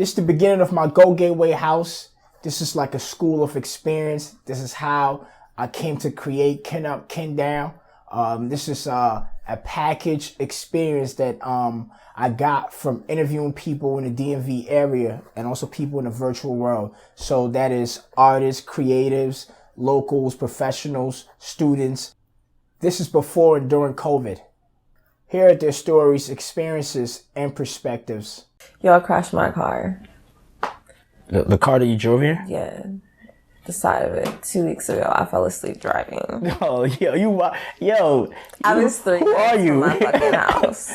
This is the beginning of my Go Gateway house. This is like a school of experience. This is how I came to create Ken Up, Ken Down. This is a package experience that I got from interviewing people in the DMV area and also people in the virtual world. So that is artists, creatives, locals, professionals, students. This is before and during COVID. Here are their stories, experiences, and perspectives. Yo, I crashed my car. The car that you drove here? Yeah. The side of it. 2 weeks ago, I fell asleep driving. Oh, I was 3 who are minutes you? from my fucking house.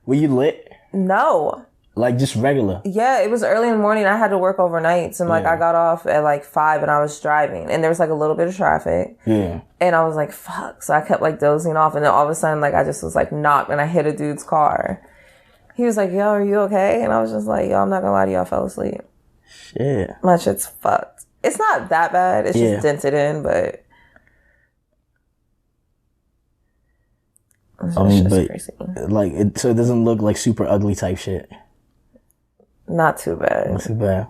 Were you lit? No. Like just regular? Yeah, it was early in the morning. I had to work overnights. And I got off at 5 and I was driving. And there was a little bit of traffic. Yeah. And I was like, fuck. So I kept dozing off. And then all of a sudden, I just was knocked and I hit a dude's car. He was like, yo, are you okay? And I was just like, yo, I'm not gonna lie to you, I fell asleep. Shit. My shit's fucked. It's not that bad. It's just dented in, but but crazy. So it doesn't look like super ugly type shit. Not too bad. Not too bad.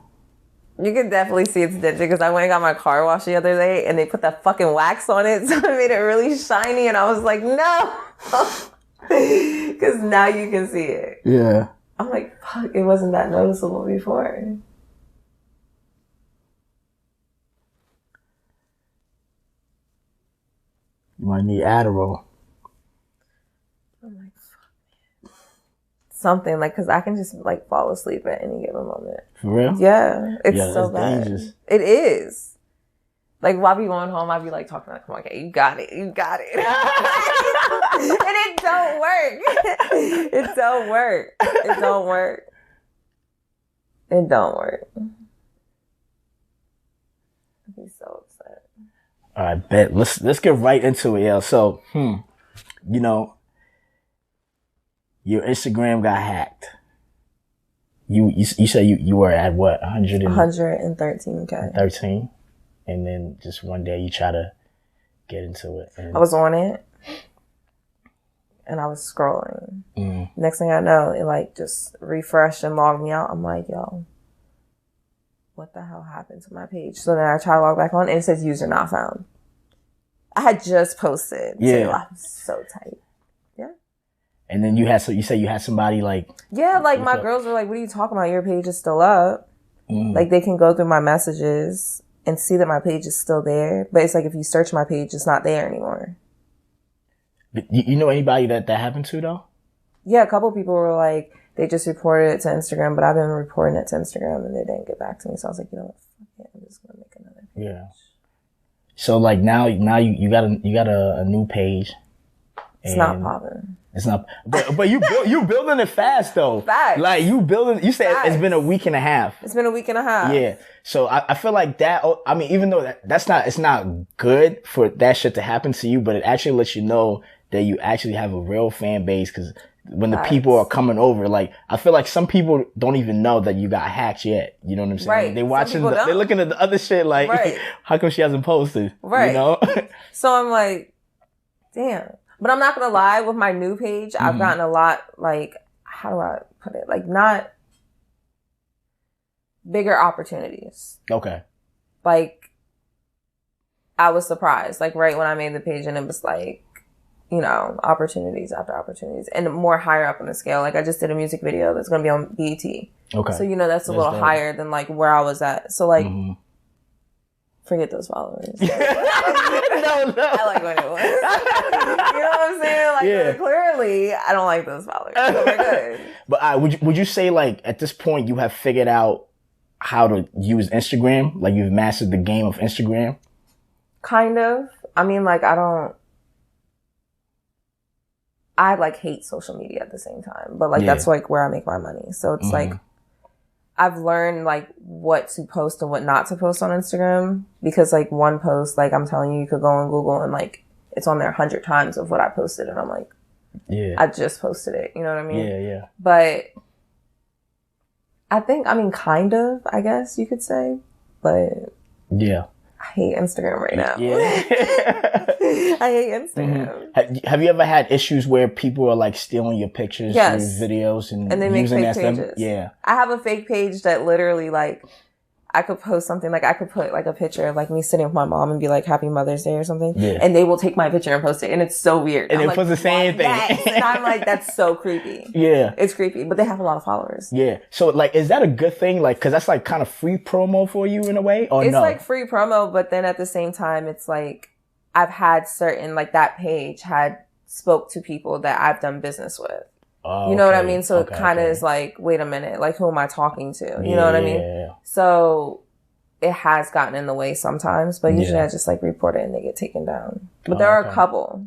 You can definitely see it's dented because I went and got my car washed the other day and they put that fucking wax on it, so it made it really shiny. And I was like, no, because now you can see it. Yeah. I'm like, fuck, it wasn't that noticeable before. You might need Adderall. I'm like, fuck. Something because I can just fall asleep at any given moment. For real? Yeah, it's so bad. Dangerous. It is. While I be going home, I be talking come on, okay, you got it. And it don't work. It don't work. It don't work. It don't work. I'd be so upset. All right, bet. Let's get right into it, yeah. So, your Instagram got hacked. You said you were at what, 113K. 13, and then just one day you try to get into it. And I was on it, and I was scrolling. Next thing I know, it just refreshed and logged me out. I'm like, yo, what the hell happened to my page? So then I try to log back on, and it says user not found. I had just posted. Yeah. So I'm so tight. Yeah. And then you said you had somebody yeah, my girls were like, what are you talking about? Your page is still up. They can go through my messages and see that my page is still there. But it's if you search my page, it's not there anymore. You know anybody that happened to, though? Yeah, a couple people were they just reported it to Instagram, but I've been reporting it to Instagram and they didn't get back to me. So I was like, you know what? Fuck it. I'm just going to make another page. Yeah. So now you got a new page. It's not popping. It's not, but you building it fast though. Facts. You said Facts. It's been a week and a half. It's been a week and a half. Yeah. So I feel like that, I mean, even though it's not good for that shit to happen to you, but it actually lets you know that you actually have a real fan base. Cause when the people are coming over, I feel like some people don't even know that you got hacked yet. You know what I'm saying? Right. They watching, they're looking at the other shit how come she hasn't posted? Right. You know? So I'm like, damn. But I'm not going to lie, with my new page, I've gotten a lot, how do I put it? Not bigger opportunities. Okay. I was surprised, right when I made the page, and it was opportunities after opportunities, and more higher up on the scale. I just did a music video that's going to be on BET. Okay. So, that's a little higher than where I was at. So forget those followers. No. I like when it was. You know what I'm saying? Clearly, I don't like those followers. So we're good. But would you say at this point you have figured out how to use Instagram? You've mastered the game of Instagram? Kind of. I mean, I hate social media at the same time, but that's where I make my money. So it's I've learned what to post and what not to post on Instagram, because one post, I'm telling you could go on Google and it's on there 100 times of what I posted, and I'm I just posted it. You know what I mean? Yeah. But I think, kind of, I guess you could say, but yeah. I hate Instagram right now. Yeah. I hate Instagram. Have you ever had issues where people are like stealing your pictures, your videos, and they make using fake that pages? Yeah. I have a fake page that literally like I could post something like I could put like a picture of like me sitting with my mom and be like Happy Mother's Day or something. Yeah. And they will take my picture and post it. And it's so weird. And it puts the same thing. Yes. And I'm like, that's so creepy. Yeah. It's creepy. But they have a lot of followers. Yeah. So like, is that a good thing? Like, cause that's like kind of free promo for you in a way or it's no? It's like free promo, but then at the same time, it's like I've had certain, like that page had spoke to people that I've done business with. You know what I mean? So it kind of is like, wait a minute, like who am I talking to? You know what I mean? So it has gotten in the way sometimes, but usually I just like report it and they get taken down. But there are a couple.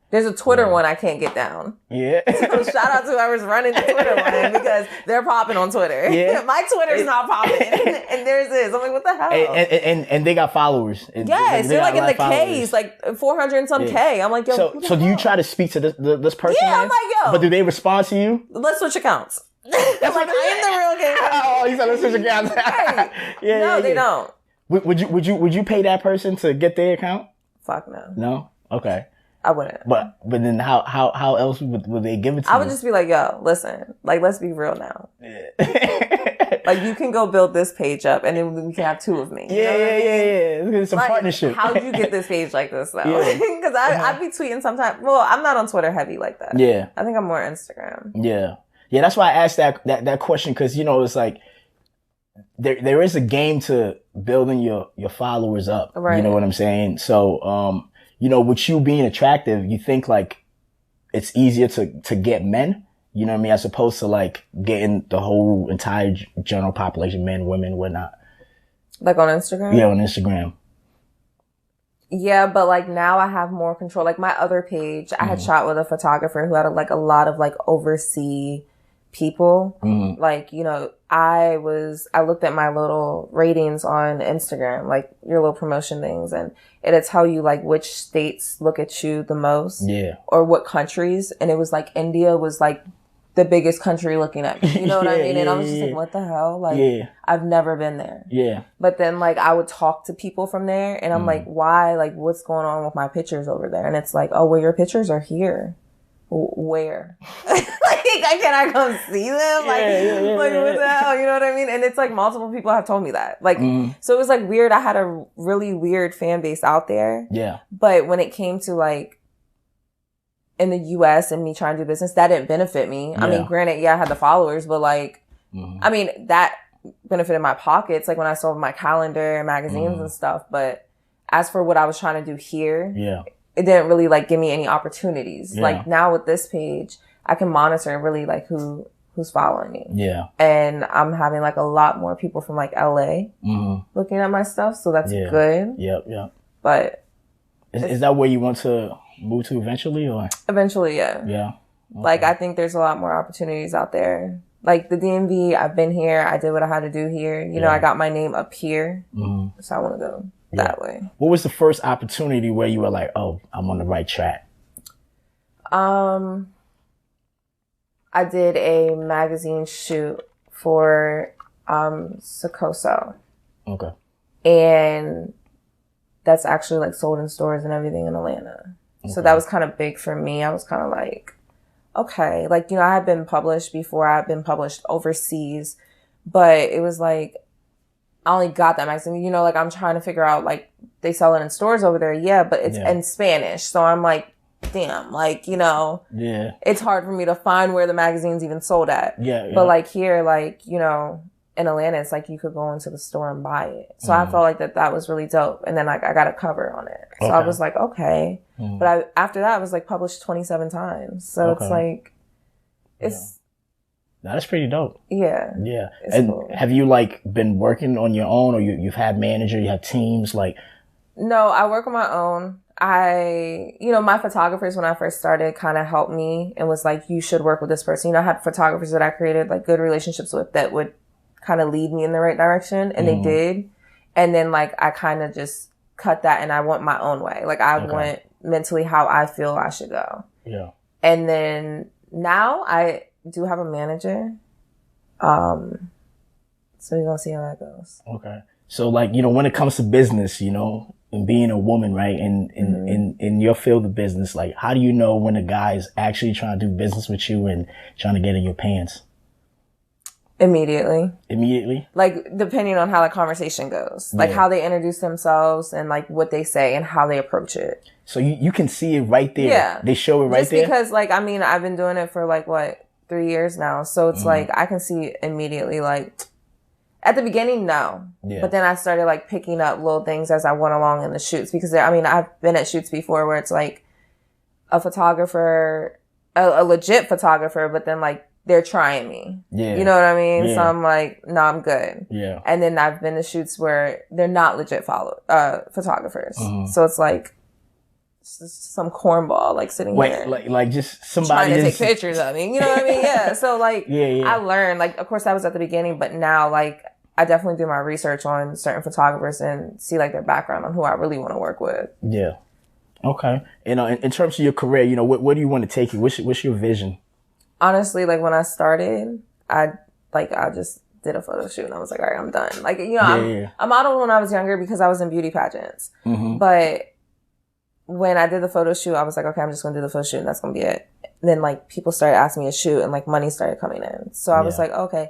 There's a Twitter one I can't get down. Yeah. So shout out to whoever's running the Twitter one because they're popping on Twitter. Yeah. My Twitter's not popping. And theirs is. I'm like, what the hell? And they got followers. Yes, they're like in the K's, like 400 and some K. I'm like, yo. So do you try to speak to this person? Yeah, I'm like, yo. But do they respond to you? Let's switch accounts. I'm like, I am the real game. Oh, you said let's switch accounts. Right. No, they don't. Would you pay that person to get their account? Fuck no. No? Okay. I wouldn't. But then how else would they give it to you? I would just be like, yo, listen, like, let's be real now. Yeah. Like, you can go build this page up and then we can have two of me. Yeah. It's a partnership. How'd you get this page like this though? Because I'd be tweeting sometimes. Well, I'm not on Twitter heavy like that. Yeah. I think I'm more Instagram. Yeah. Yeah, that's why I asked that question because, you know, it's like there is a game to building your followers up. Right. You know what I'm saying? So, you know, with you being attractive, you think like it's easier to get men, you know what I mean, as opposed to like getting the whole entire general population, men, women, whatnot. Like on Instagram? Yeah, on Instagram. Yeah, but like now I have more control. Like my other page, I had shot with a photographer who had like a lot of like overseas people. Like, you know, I looked at my little ratings on Instagram, like your little promotion things, and it'll tell you like which states look at you the most. Yeah. Or what countries. And it was like India was like the biggest country looking at me. You know what I mean? And I was just like, what the hell? Like, I've never been there. Yeah. But then like I would talk to people from there and I'm like, why? Like, what's going on with my pictures over there? And it's like, oh, well, your pictures are here. Where? Like, can I come see them? Like, what the hell? You know what I mean? And it's like multiple people have told me that. Like, so it was like weird. I had a really weird fan base out there. Yeah. But when it came to like in the US and me trying to do business, that didn't benefit me. Yeah. I mean, granted, I had the followers, but like, I mean, that benefited my pockets. Like when I sold my calendar and magazines and stuff. But as for what I was trying to do here, it didn't really like give me any opportunities. Yeah. Like now with this page, I can monitor really like who's following me. Yeah. And I'm having like a lot more people from like LA looking at my stuff. So that's good. Yep. But is that where you want to move to eventually or? Eventually, yeah. Yeah. Okay. Like I think there's a lot more opportunities out there. Like the DMV, I've been here. I did what I had to do here. You know, I got my name up here. So I want to go that way. What was the first opportunity where you were like, oh, I'm on the right track? I did a magazine shoot for Secoso. Okay. And that's actually like sold in stores and everything in Atlanta. Okay. So that was kind of big for me. I was kind of like, okay. Like, you know, I had been published before. I had been published overseas. But it was like, I only got that magazine. You know, like I'm trying to figure out, like, they sell it in stores over there. Yeah, but it's in Spanish. So I'm like, damn, like, you know, it's hard for me to find where the magazine's even sold at. Yeah. But like here, like, you know, in Atlanta, it's like you could go into the store and buy it. So I felt like that was really dope. And then like I got a cover on it. So I was like, okay. But after that, I was like published 27 times. So it's like, it's. That's pretty dope. Yeah. Yeah. And cool. Have you like been working on your own or you've had manager, you have teams like? No, I work on my own. You know, my photographers when I first started kind of helped me and was like, you should work with this person. You know, I had photographers that I created like good relationships with that would kind of lead me in the right direction. And they did. And then like, I kind of just cut that and I went my own way. Like I went mentally how I feel I should go. Yeah. And then now I do have a manager. So we're going to see how that goes. Okay. So like, you know, when it comes to business, you know, and being a woman, right, in your field of business, like, how do you know when a guy is actually trying to do business with you and trying to get in your pants? Immediately. Like, depending on how the conversation goes. Like, how they introduce themselves and, like, what they say and how they approach it. So you can see it right there. Yeah. They show it right there? Just because, like, I mean, I've been doing it for, like, 3 years now. So it's like, I can see immediately, like, at the beginning, no. Yeah. But then I started, like, picking up little things as I went along in the shoots. Because, I mean, I've been at shoots before where it's, like, a photographer, a legit photographer, but then, like, they're trying me. Yeah. You know what I mean? Yeah. So I'm like, no, I'm good. Yeah. And then I've been to shoots where they're not legit photographers. So it's like some cornball, like sitting here. Like just somebody trying to take pictures of me. You know what I mean? Yeah. So like, I learned, like, of course that was at the beginning, but now like I definitely do my research on certain photographers and see like their background on who I really want to work with. Yeah. Okay. And in terms of your career, you know, where do you want to take it? What's your vision? Honestly, like when I started, I just did a photo shoot and I was like, all right, I'm done. Like, you know, I modeled when I was younger because I was in beauty pageants. But when I did the photo shoot, I was like, okay, I'm just going to do the photo shoot and that's going to be it. And then like people started asking me to shoot and like money started coming in. So I was like, okay,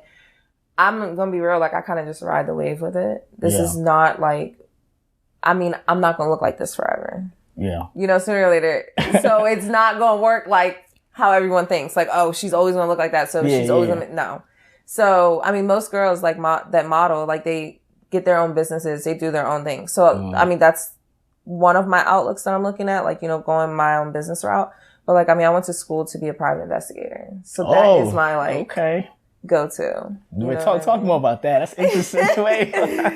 I'm going to be real. Like I kind of just ride the wave with it. This is not like, I mean, I'm not going to look like this forever. Yeah. You know, sooner or later. So it's not going to work like how everyone thinks, like, oh, she's always gonna look like that, so she's always gonna, no. So, I mean, most girls, like, that model, like, they get their own businesses, they do their own thing. So, I mean, that's one of my outlooks that I'm looking at, like, you know, going my own business route. But, like, I mean, I went to school to be a private investigator. So that is my, like, go-to. Talk more about that. That's interesting.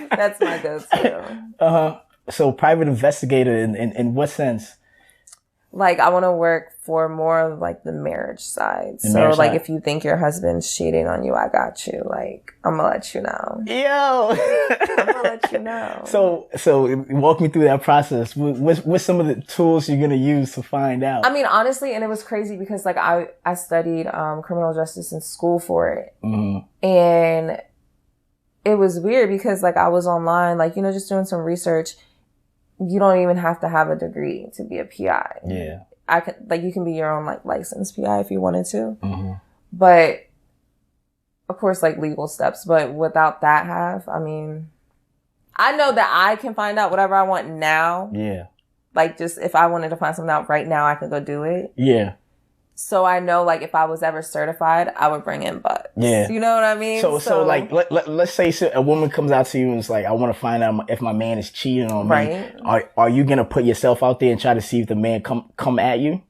That's my go-to. So, private investigator, in what sense? Like, I want to work for more of, like, the marriage side. If you think your husband's cheating on you, I got you. Like, I'm going to let you know. Yo! I'm going to let you know. So walk me through that process. What's some of the tools you're going to use to find out? I mean, honestly, and it was crazy because, like, I studied criminal justice in school for it. And it was weird because, like, I was online, like, you know, just doing some research. You don't even have to have a degree to be a PI. Yeah. You can be your own, like, licensed PI if you wanted to. But, of course, like, legal steps. But without that I mean, I know that I can find out whatever I want now. Yeah. Like, just if I wanted to find something out right now, I could go do it. Yeah. So I know, like, if I was ever certified, I would bring in butts. Yeah. You know what I mean? So like, let's say a woman comes out to you and is like, I want to find out if my man is cheating on me. Right. Are you going to put yourself out there and try to see if the man come at you?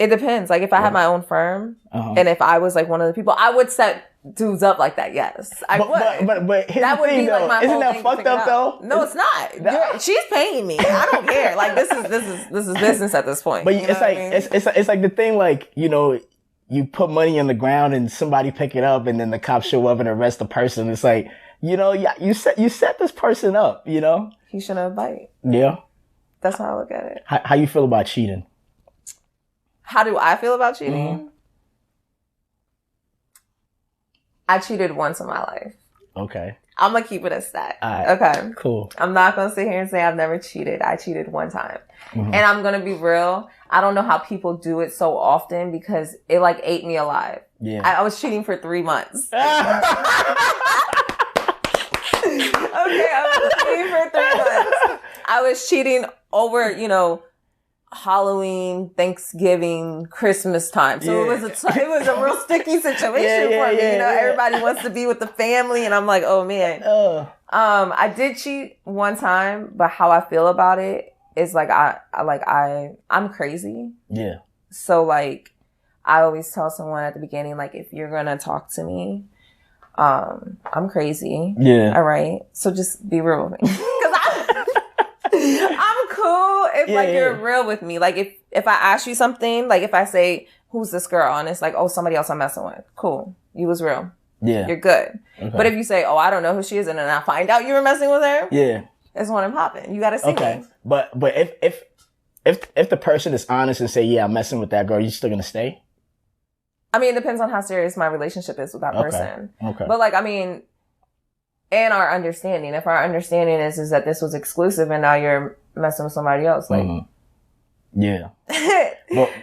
It depends. Like, if I had my own firm and if I was, like, one of the people, I would set dudes up like that. Yes, I would. But here's that the thing, though. Like my isn't that fucked up though? No, it's not. She's paying me. I don't care. Like, this is business at this point. But it's like, it's like the thing, like, you know, you put money on the ground and somebody pick it up and then the cops show up and arrest the person. It's like, you know, you set this person up. You know, he shouldn't have bite. Yeah, that's how I look at it. How you feel about cheating? How do I feel about cheating? I cheated once in my life. Okay. I'm going to keep it a stat. All right. Okay. Cool. I'm not going to sit here and say I've never cheated. I cheated one time. And I'm going to be real. I don't know how people do it so often because it, like, ate me alive. Yeah. I was cheating for 3 months. Okay. I was cheating for 3 months. I was cheating over, you know, Halloween, Thanksgiving, Christmas time. So it was a real sticky situation for me. You know, everybody wants to be with the family and I'm like, oh man. I did cheat one time, but how I feel about it is like I'm crazy. Yeah. So like I always tell someone at the beginning, like, if you're gonna talk to me, I'm crazy. Yeah. All right. So just be real with me. I'm cool if you're real with me. Like if I ask you something, like if I say, who's this girl? And it's like, oh, somebody else I'm messing with. Cool. You was real. Yeah. You're good. Okay. But if you say, oh, I don't know who she is, and then I find out you were messing with her. Yeah. That's when I'm popping. You gotta see me. But if the person is honest and say, yeah, I'm messing with that girl, you still gonna stay? I mean, it depends on how serious my relationship is with that person. Okay. But like, I mean, and our understanding. If our understanding is that this was exclusive and now you're messing with somebody else, like, yeah.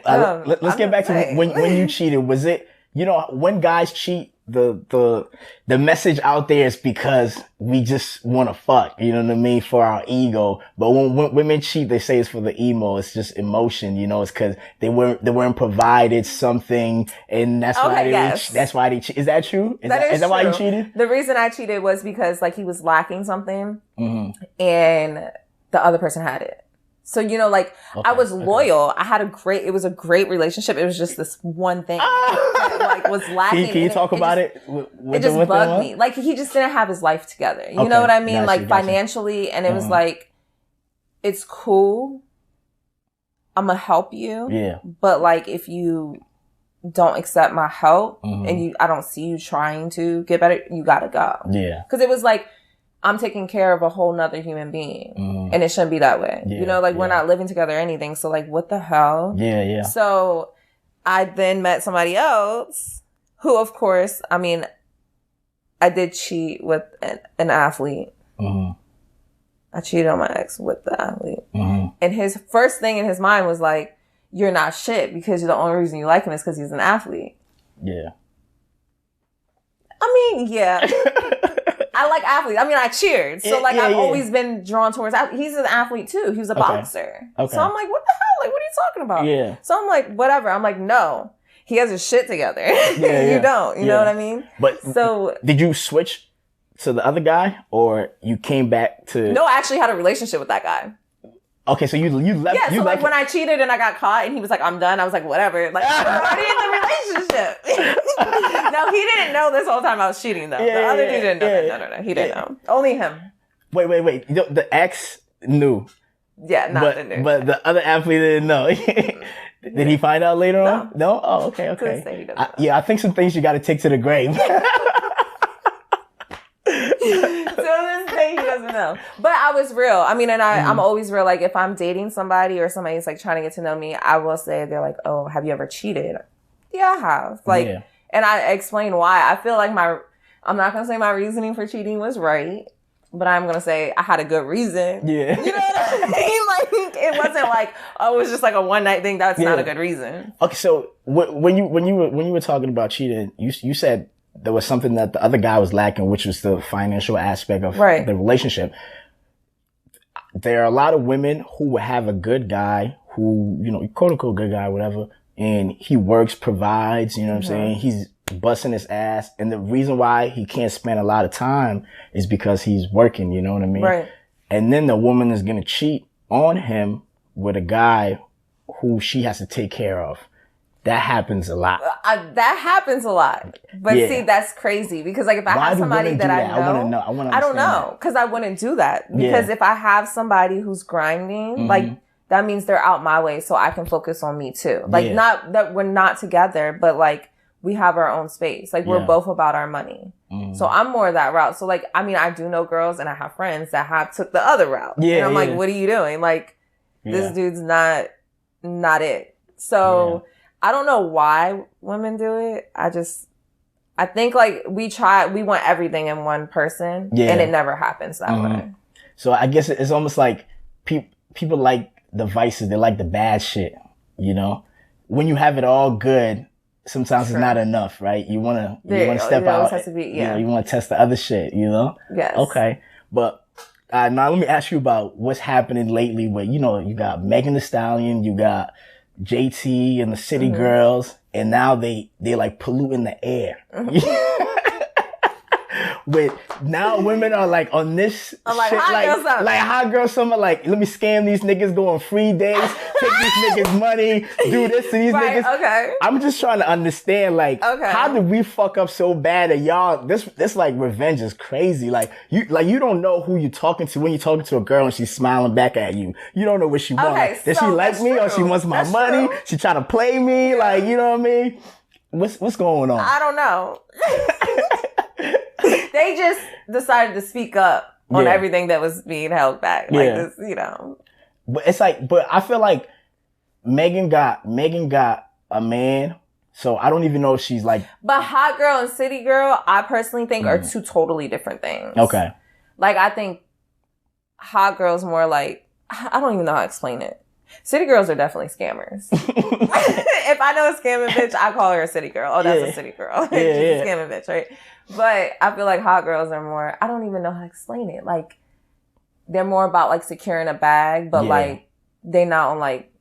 But let's get back to when you cheated. Was it, you know, when guys cheat, the message out there is because we just want to fuck, you know what I mean, for our ego. But when women cheat, they say it's for the emo. It's just emotion, you know. It's because they weren't provided something, and that's why they cheat. Is that true? Is that why you cheated? The reason I cheated was because like he was lacking something, and the other person had it. So, you know, like, I was loyal. I had it was a great relationship. It was just this one thing that, like, was lacking. Can you talk about it? It just bugged me. Like, he just didn't have his life together. You know what I mean? Like, financially. And it was like, it's cool. I'm going to help you. Yeah. But, like, if you don't accept my help and I don't see you trying to get better, you got to go. Yeah. Because it was like, I'm taking care of a whole nother human being. And it shouldn't be that way. You know, like we're not living together or anything. So like, what the hell? Yeah. So I then met somebody else who, of course, I mean, I did cheat with an athlete. I cheated on my ex with the athlete. And his first thing in his mind was like, you're not shit because the only reason you like him is because he's an athlete. Yeah. I mean, yeah. I like athletes. I mean, I cheered. So, like, I've always been drawn towards athletes. He's an athlete, too. He was a boxer. Okay. So, I'm like, what the hell? Like, what are you talking about? Yeah. So, I'm like, whatever. I'm like, no. He has his shit together. You don't. You know what I mean? But so, did you switch to the other guy or you came back to... No, I actually had a relationship with that guy. Okay, so you left... Yeah, so like when I cheated and I got caught and he was like, I'm done, I was like, whatever. Like, I'm already in the relationship. No, he didn't know this whole time I was cheating, though. The other dude didn't know. No. He didn't know. Only him. Wait. The ex knew. Yeah, not the new. But the other athlete didn't know. Did he find out later on? No? Oh, okay. I think some things you got to take to the grave. He doesn't know. But I was real. I mean, and I'm always real. Like, if I'm dating somebody or somebody's like trying to get to know me, I will say, they're like, oh, have you ever cheated? Yeah, I have. Like, and I explain why. I feel like I'm not going to say my reasoning for cheating was right, but I'm going to say I had a good reason. Yeah. You know what I mean? Like, it wasn't like, oh, it was just like a one night thing. That's not a good reason. Okay. So when you were talking about cheating, you said there was something that the other guy was lacking, which was the financial aspect of the relationship. There are a lot of women who will have a good guy who, you know, quote unquote good guy, whatever, and he works, provides, you know what I'm saying? He's busting his ass. And the reason why he can't spend a lot of time is because he's working, you know what I mean? Right. And then the woman is going to cheat on him with a guy who she has to take care of. That happens a lot. That happens a lot. But see, that's crazy. Because like if I have somebody that I know, I don't know. Because I wouldn't do that. Because if I have somebody who's grinding, like that means they're out my way so I can focus on me too. Like not that we're not together, but like we have our own space. Like we're both about our money. So I'm more that route. So like, I mean, I do know girls and I have friends that have took the other route. And I'm like, what are you doing? Like this dude's not it. So I don't know why women do it. I think like we want everything in one person and it never happens that way. So I guess it's almost like people like the vices. They like the bad shit, you know? When you have it all good, sometimes it's not enough, right? You want to step out. Has to be, you know, you want to test the other shit, you know? Yes. Okay. But now let me ask you about what's happening lately with, you know, you got Megan Thee Stallion, you got JT and the City Girls, and now they like polluting the air. With now women are like on this shit, like hot girl summer, like let me scam these niggas, go on free days, take these niggas money, do this to these niggas. Okay. I'm just trying to understand, like, how did we fuck up so bad that y'all this like revenge is crazy. Like you don't know who you're talking to when you're talking to a girl and she's smiling back at you. You don't know what she wants. Does she like me or she wants my money? She trying to play me, like, you know what I mean? What's going on? I don't know. They just decided to speak up on everything that was being held back. Like this, you know. But it's like, but I feel like Megan got a man So I don't even know if she's like. But hot girl and city girl, I personally think are two totally different things. Okay. Like, I think hot girl's more like, I don't even know how to explain it. City girls are definitely scammers. If I know a scamming bitch, I call her a city girl. Oh, that's a city girl. She's a scamming bitch, right? But I feel like hot girls are more, I don't even know how to explain it. Like, they're more about like securing a bag, but like, they not on like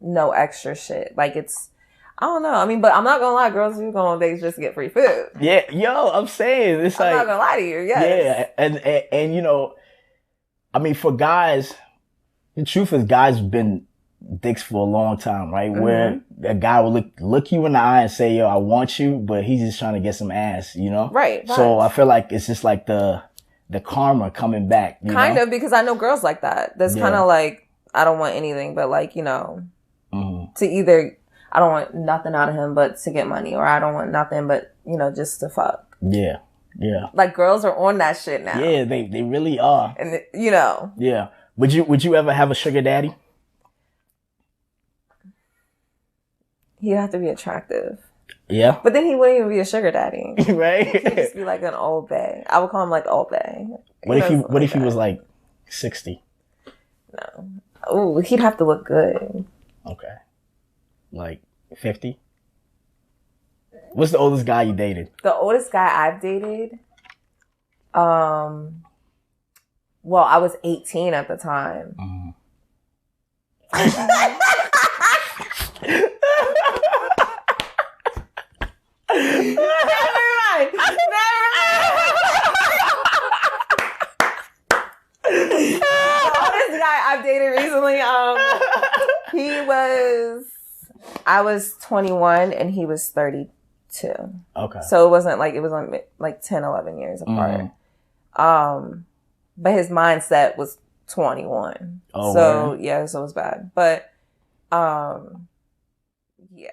no extra shit. Like, it's, I don't know. I mean, but I'm not gonna lie, girls do go on dates just to get free food. Yeah, yo, I'm saying it's I'm not gonna lie to you. Yes. Yeah, and you know, I mean, for guys, the truth is, guys have been dicks for a long time, right? Where a guy will look you in the eye and say, "Yo, I want you," but he's just trying to get some ass, you know? Right. So I feel like it's just like the karma coming back. You kind know? of, because I know girls like that. That's kind of like, I don't want anything, but like, you know, to either, I don't want nothing out of him but to get money, or I don't want nothing but, you know, just to fuck. Yeah. Yeah. Like, girls are on that shit now. Yeah, they really are. And, you know. Yeah. Would you ever have a sugar daddy? He'd have to be attractive. Yeah. But then he wouldn't even be a sugar daddy. Right? He'd just be like an old bae. I would call him like old bae. What if he was like 60? No. Ooh, he'd have to look good. Okay. Like 50? What's the oldest guy you dated? The oldest guy I've dated, well, I was 18 at the time. Never mind. The oldest guy I've dated recently, I was 21 and he was 32. Okay. So it wasn't like, it was like 10, 11 years apart. But his mindset was 21. Oh, so man. yeah, so it was bad. But, yeah,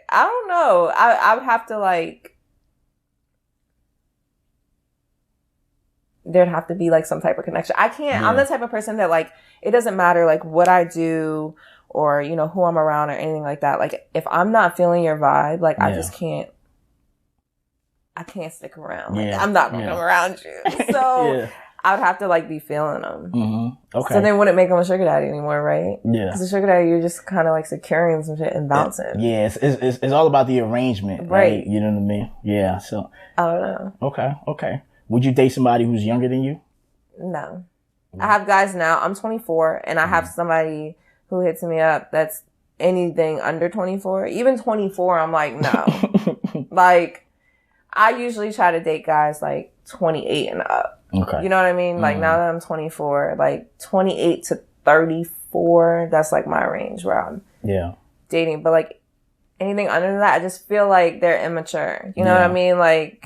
I don't know. I would have to like, there'd have to be like some type of connection. I can't, I'm the type of person that like, it doesn't matter like what I do or, you know, who I'm around or anything like that. Like, if I'm not feeling your vibe, like I just can't, I can't stick around. Like, I'm not going to come around you. So I would have to like be feeling them. Okay. So then wouldn't make him a sugar daddy anymore, right? Yeah. Because a sugar daddy, you're just kind of like securing some shit and bouncing. Yeah, it's all about the arrangement, right? You know what I mean? Yeah. So I don't know. Okay. Would you date somebody who's younger than you? No. I have guys now. I'm 24, and I have somebody who hits me up that's anything under 24. Even 24, I'm like, no. Like, I usually try to date guys like 28 and up. Okay. You know what I mean? Like, now that I'm 24, like 28 to 34, that's like my range where I'm dating. But like anything under that, I just feel like they're immature. You know what I mean? Like,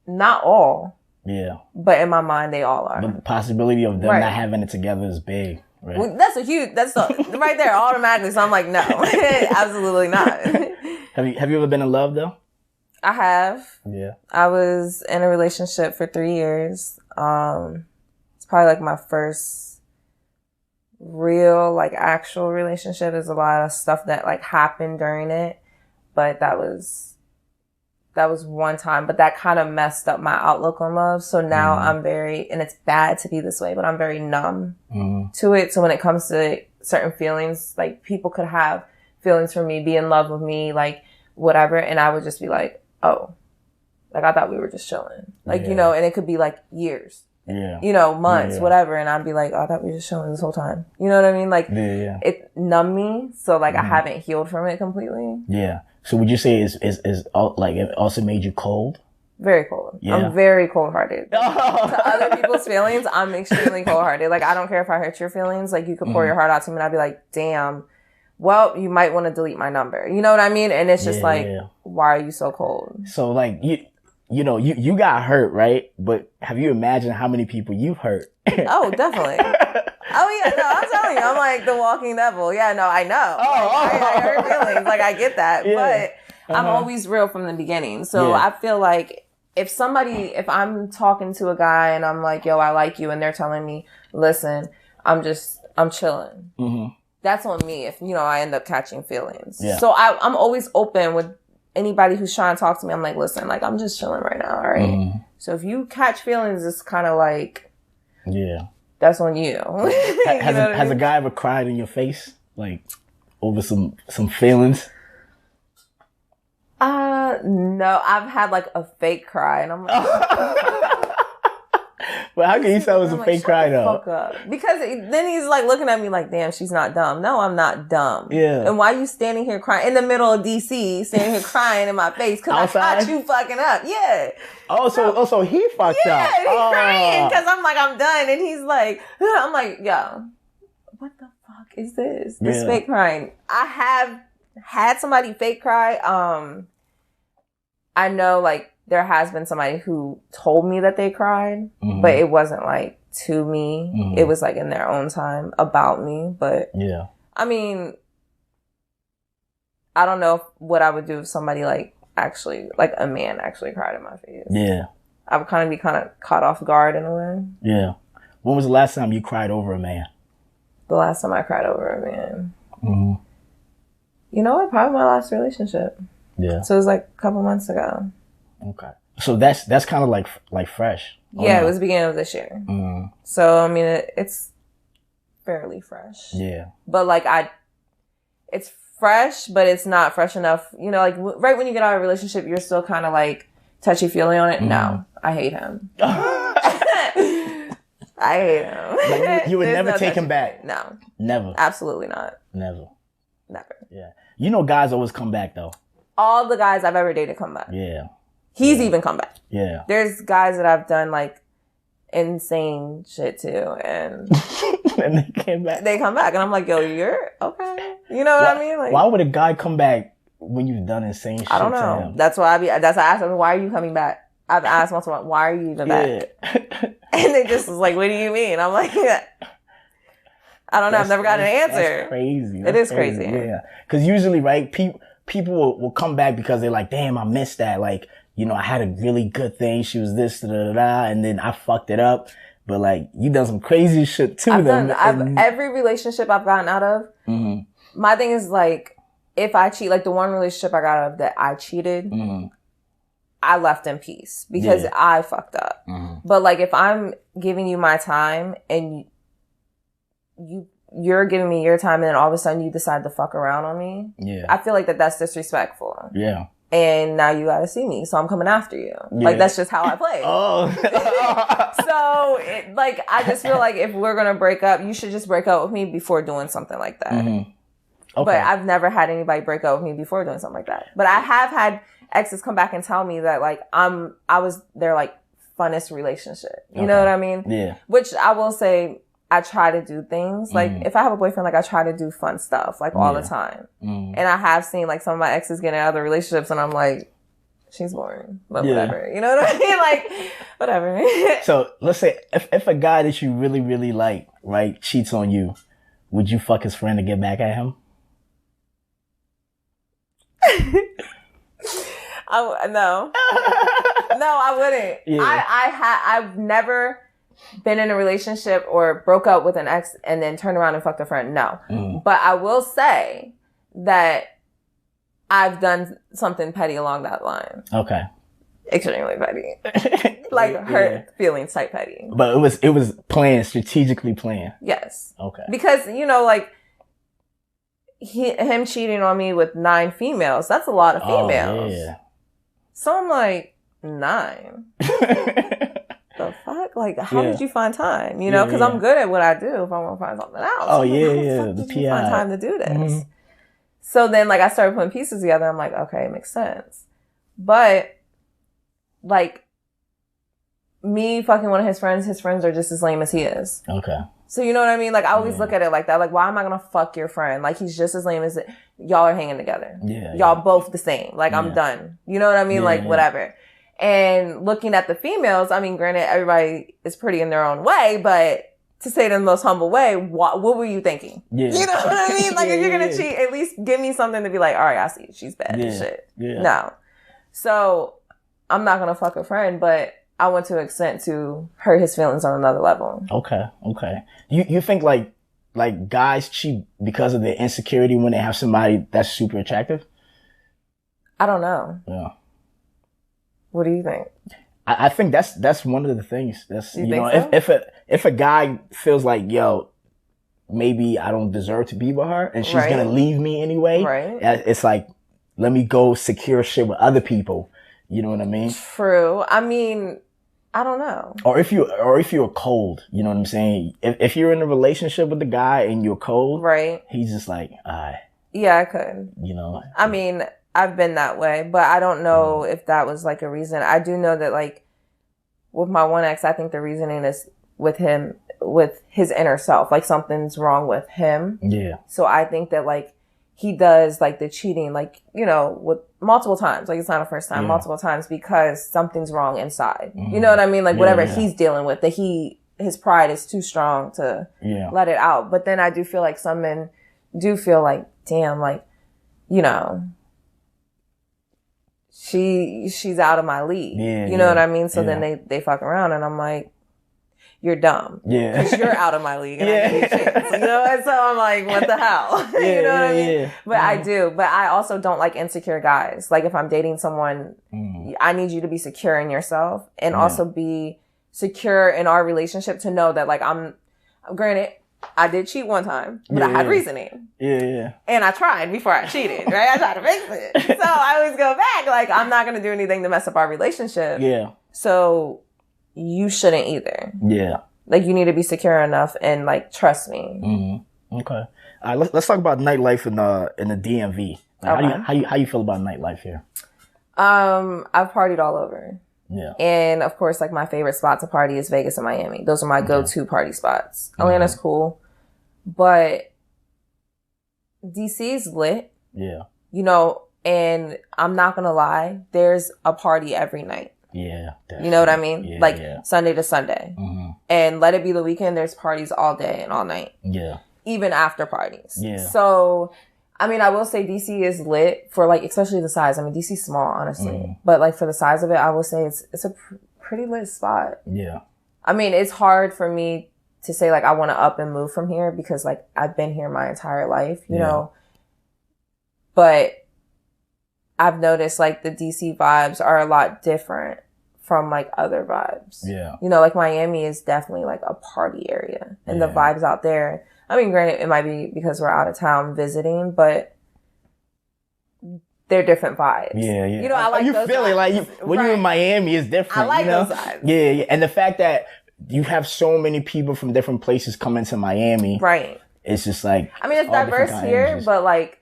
not all. Yeah. But in my mind, they all are. But the possibility of them not having it together is big. Right? Well, that's right there automatically. So I'm like, no, absolutely not. Have you ever been in love though? I have. Yeah. I was in a relationship for 3 years. It's probably like my first real, like actual relationship. There's a lot of stuff that like happened during it, but that was one time, but that kind of messed up my outlook on love. So now I'm very, and it's bad to be this way, but I'm very numb to it. So when it comes to certain feelings, like people could have feelings for me, be in love with me, like whatever. And I would just be like, oh, like I thought we were just chilling. Like, you know, and it could be like years, you know, months, whatever. And I'd be like, oh, I thought we were just chilling this whole time. You know what I mean? Like it numbed me. So like I haven't healed from it completely. Yeah. So would you say is like it also made you cold? Very cold. Yeah. I'm very cold-hearted. To other people's feelings, I'm extremely cold-hearted. Like, I don't care if I hurt your feelings. Like, you could pour your heart out to me and I'd be like, damn, well, you might want to delete my number. You know what I mean? And it's just why are you so cold? So, like, you know, you got hurt, right? But have you imagined how many people you've hurt? Oh, definitely. Oh, yeah, no, I'm telling you, I'm like the walking devil. Yeah, no, I know. I hurt feelings. Like, I get that. But I'm always real from the beginning. So I feel like if I'm talking to a guy and I'm like, yo, I like you, and they're telling me, listen, I'm chilling. That's on me if, you know, I end up catching feelings. Yeah. So I'm always open with anybody who's trying to talk to me, I'm like, listen, like, I'm just chilling right now, all right? Mm-hmm. So if you catch feelings, it's kind of like, yeah, that's on you. Has a guy ever cried in your face, like over some feelings? No, I've had like a fake cry, and I'm like, But how can you tell it was a fake cry though? Fuck up. Because then he's like looking at me like, damn, she's not dumb. No, I'm not dumb. Yeah. And why you standing here crying in the middle of DC, standing here crying in my face because I caught you fucking up? Yeah. Oh, so he fucked up. Yeah, he's crying because I'm like, I'm done, and he's like, I'm like, yo, what the fuck is this? This fake crying. I have had somebody fake cry. I know like there has been somebody who told me that they cried, but it wasn't like to me. It was like in their own time about me. But yeah, I mean, I don't know what I would do if somebody like actually, like a man actually cried in my face. Yeah. I would kind of caught off guard in a way. Yeah. When was the last time you cried over a man? The last time I cried over a man. Mm-hmm. You know what? Probably my last relationship. Yeah. So it was like a couple months ago. Okay. So that's kind of like fresh. Yeah, it was the beginning of this year. Mm. So I mean, it's fairly fresh. Yeah. But like it's fresh, but it's not fresh enough. You know, like right when you get out of a relationship, you're still kind of like touchy-feely on it. No, I hate him. I hate him. Like you would never take him back? No. Never? Absolutely not. Never? Yeah. You know guys always come back though. All the guys I've ever dated come back. Yeah. He's even come back. Yeah. There's guys that I've done like insane shit to, and and they came back. They come back, and I'm like, yo, you're okay. You know what I mean? Like, why would a guy come back when you've done insane shit? I don't know. To him? That's why I asked them, why are you coming back? I've asked multiple times, why are you even back? And they just was like, what do you mean? I'm like, yeah. I don't know. I've never gotten an answer. That's crazy. It is crazy. Yeah. Because usually, right, people will come back because they're like, damn, I missed that. Like, you know, I had a really good thing. She was this, and then I fucked it up. But like, you done some crazy shit too. Every relationship I've gotten out of, my thing is like, if I cheat, like the one relationship I got out of that I cheated, I left in peace because I fucked up. But like, if I'm giving you my time and you're giving me your time and then all of a sudden you decide to fuck around on me, I feel like that's disrespectful. Yeah. And now you gotta see me, so I'm coming after you. Like, that's just how I play. So, like, I just feel like if we're gonna break up, you should just break up with me before doing something like that. Okay. But I've never had anybody break up with me before doing something like that. But I have had exes come back and tell me that, like, I was their, like, funnest relationship. You know what I mean? Yeah. Which I will say, I try to do things. Like, if I have a boyfriend, like, I try to do fun stuff, like, all the time. And I have seen, like, some of my exes get in other relationships, and I'm like, she's boring. But whatever. You know what I mean? Like, whatever. So, let's say, if a guy that you really, really like, right, cheats on you, would you fuck his friend to get back at him? No. No, I wouldn't. Yeah. I've never been in a relationship or broke up with an ex and then turned around and fucked a friend. No. But I will say that I've done something petty along that line. Okay. Extremely petty. Like hurt feelings type petty. But it was planned, strategically planned. Yes. Okay. Because, you know, like him cheating on me with 9 females, that's a lot of females. Oh, yeah. So I'm like, 9? The fuck? Like, how did you find time? You know, because I'm good at what I do if I want to find something else. Oh, yeah. Did you find time to do this? So then, like, I started putting pieces together. I'm like, okay, it makes sense. But, like, me fucking one of his friends are just as lame as he is. Okay. So, you know what I mean? Like, I always look at it like that. Like, why am I going to fuck your friend? Like, he's just as lame as it. Y'all are hanging together. Yeah. Y'all both the same. Like, I'm done. You know what I mean? Like, whatever. And looking at the females, I mean, granted, everybody is pretty in their own way, but to say it in the most humble way, what were you thinking? Yeah. You know what I mean? Like, if you're going to cheat, at least give me something to be like, all right, I see she's bad and shit. Yeah. No. So, I'm not going to fuck a friend, but I went to an extent to hurt his feelings on another level. Okay. You think like guys cheat because of their insecurity when they have somebody that's super attractive? I don't know. Yeah. What do you think? I think that's one of the things. That's You you think know, so? if a guy feels like, yo, maybe I don't deserve to be with her and she's Right. gonna leave me anyway, Right. it's like, let me go secure shit with other people. You know what I mean? True. I mean, I don't know. Or if you're cold, you know what I'm saying? If you're in a relationship with the guy and you're cold, Right. he's just like, Yeah, I could. you know. I mean, I've been that way, but I don't know if that was like a reason. I do know that like with my one ex, I think the reasoning is with him, with his inner self, like something's wrong with him. Yeah. So I think that like he does like the cheating, like, you know, with multiple times, like it's not a first time, multiple times because something's wrong inside. You know what I mean? Like whatever he's dealing with, that his pride is too strong to let it out. But then I do feel like some men do feel like, damn, like, you know, she's out of my league. You know what I mean? So then they fuck around and I'm like, you're dumb. Yeah. Because you're out of my league and I need a chance. You know? And so I'm like, what the hell? You know what I mean? Yeah. But I do. But I also don't like insecure guys. Like if I'm dating someone, I need you to be secure in yourself and also be secure in our relationship to know that like granted, I did cheat one time, but I had reasoning. Yeah. And I tried before I cheated, right? I tried to fix it. So I always go back. Like, I'm not going to do anything to mess up our relationship. Yeah. So you shouldn't either. Yeah. Like, you need to be secure enough and, like, trust me. Mm-hmm. Okay. All right, let's talk about nightlife in the DMV. Like, how you feel about nightlife here? I've partied all over. Yeah. And of course, like my favorite spot to party is Vegas and Miami. Those are my go-to party spots. Atlanta's cool, but DC is lit. Yeah. You know, and I'm not gonna lie, there's a party every night. Yeah. Definitely. You know what I mean? Yeah, like Sunday to Sunday. And let it be the weekend, there's parties all day and all night. Yeah. Even after parties. Yeah. So, I mean, I will say DC is lit for like, especially the size. I mean, DC's small, honestly. But like for the size of it, I will say it's a pretty lit spot. Yeah. I mean, it's hard for me to say like I want to up and move from here because like I've been here my entire life, you know. But I've noticed like the DC vibes are a lot different from like other vibes. Yeah. You know, like Miami is definitely like a party area and the vibes out there. I mean, granted, it might be because we're out of town visiting, but they're different vibes. Yeah. You know, I like you those feel vibes. it like when you're in Miami, it's different. I like you know? those vibes. Yeah. And the fact that you have so many people from different places coming to Miami, right? It's just like, I mean, it's diverse here, but like